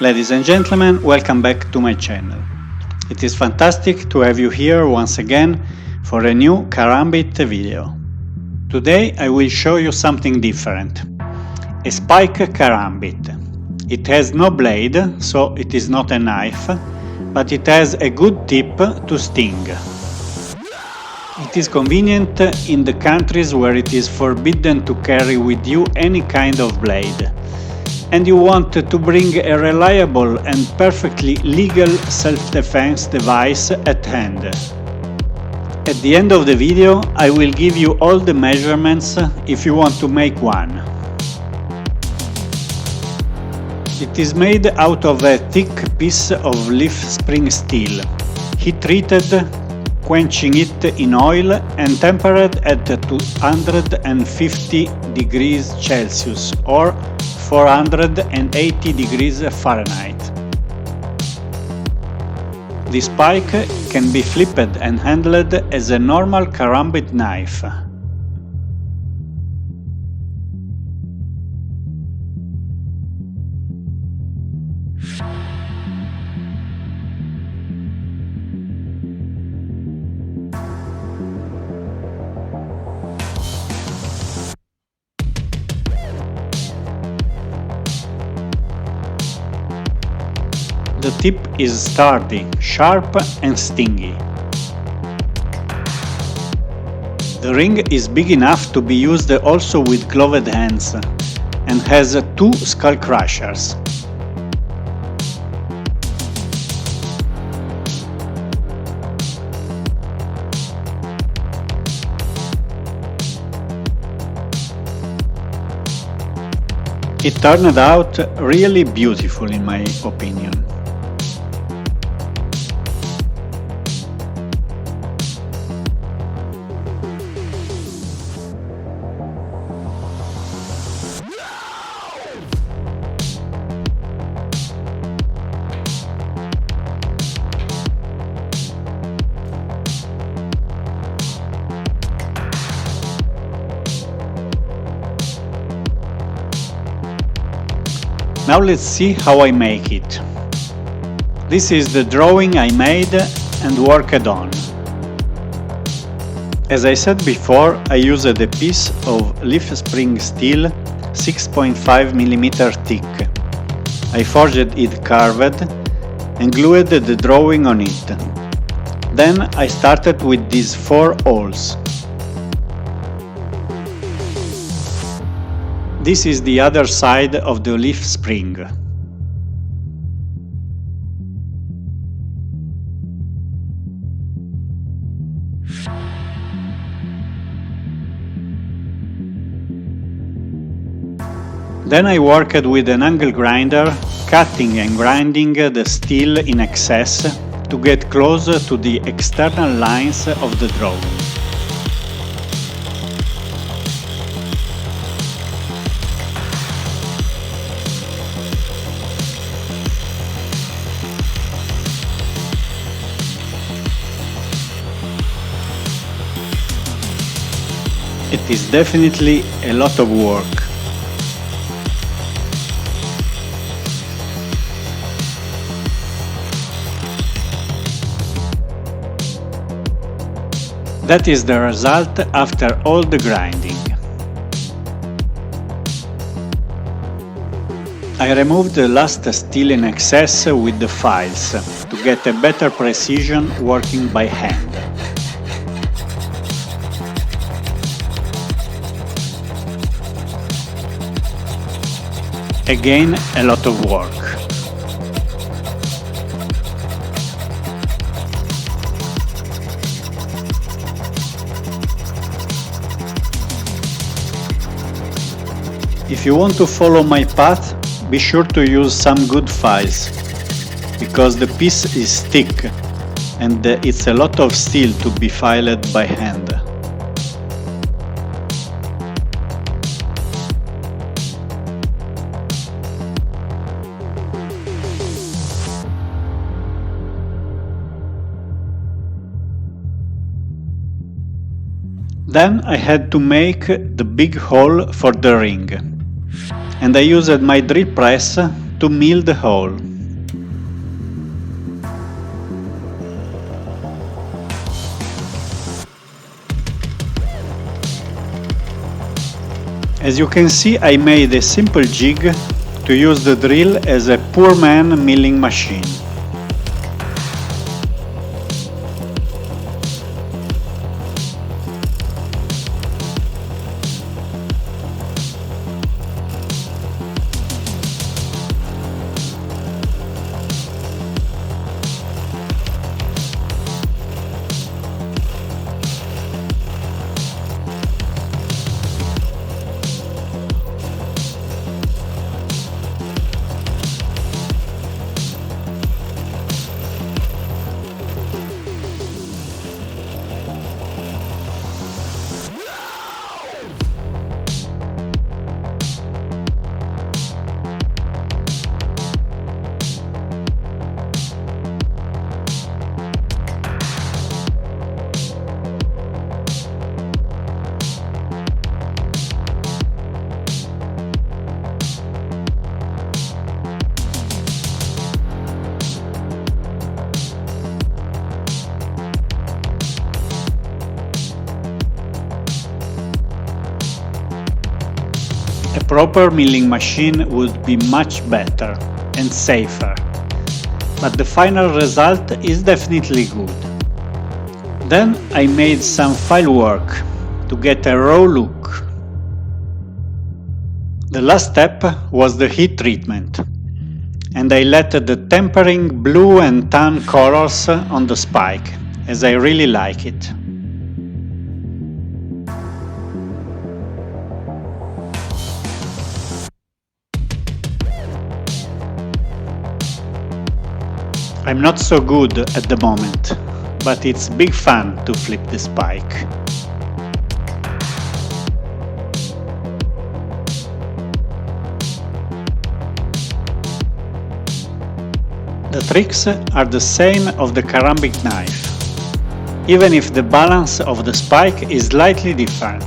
Ladies and gentlemen, welcome back to my channel. It is fantastic to have you here once again for a new karambit video. Today I will show you something different. A spike karambit. It has no blade, so it is not a knife, but it has a good tip to sting. It is convenient in the countries where it is forbidden to carry with you any kind of blade, and you want to bring a reliable and perfectly legal self-defense device at hand. At the end of the video, I will give you all the measurements if you want to make one. It is made out of a thick piece of leaf spring steel, heat-treated, quenching it in oil and tempered at 250 degrees Celsius or 480 degrees Fahrenheit. The spike can be flipped and handled as a normal karambit knife. The tip is sturdy, sharp and stingy. The ring is big enough to be used also with gloved hands and has 2 skull crushers. It turned out really beautiful in my opinion. Now let's see how I make it. This is the drawing I made and worked on. As I said before, I used a piece of leaf spring steel 6.5 mm thick. I forged it carved and glued the drawing on it. Then I started with these 4 holes. This is the other side of the leaf spring. Then I worked with an angle grinder, cutting and grinding the steel in excess to get close to the external lines of the drawing. It is definitely a lot of work. That is the result after all the grinding. I removed the last steel in excess with the files to get a better precision working by hand. Again, a lot of work. If you want to follow my path, be sure to use some good files, because the piece is thick and it's a lot of steel to be filed by hand. Then I had to make the big hole for the ring, and I used my drill press to mill the hole. As you can see, I made a simple jig to use the drill as a poor man milling machine. A proper milling machine would be much better and safer, but the final result is definitely good. Then I made some file work to get a raw look. The last step was the heat treatment, and I let the tempering blue and tan colors on the spike, as I really like it. I'm not so good at the moment, but it's big fun to flip the spike. The tricks are the same of the karambit knife, even if the balance of the spike is slightly different.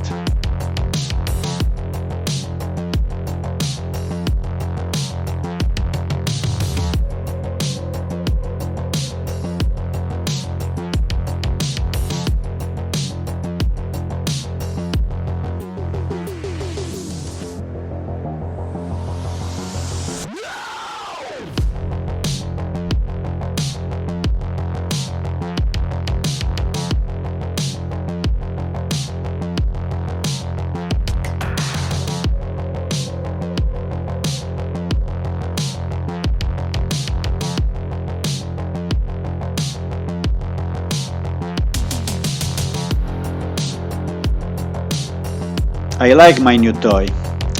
I like my new toy,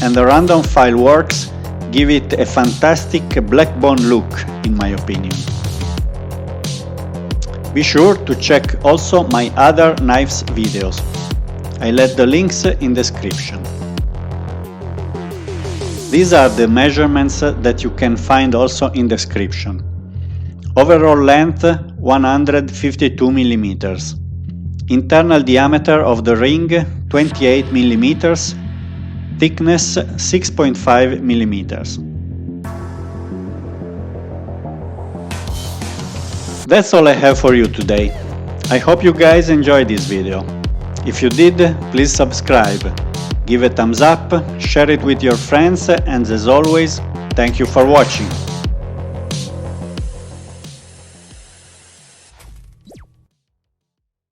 and the random file works give it a fantastic black bone look, in my opinion. Be sure to check also my other knives videos. I left the links in description. These are the measurements that you can find also in description. Overall length 152 mm. Internal diameter of the ring 28 mm. Thickness 6.5 mm. That's all I have for you today. I hope you guys enjoyed this video. If you did, please subscribe, give a thumbs up, share it with your friends, and as always, thank you for watching.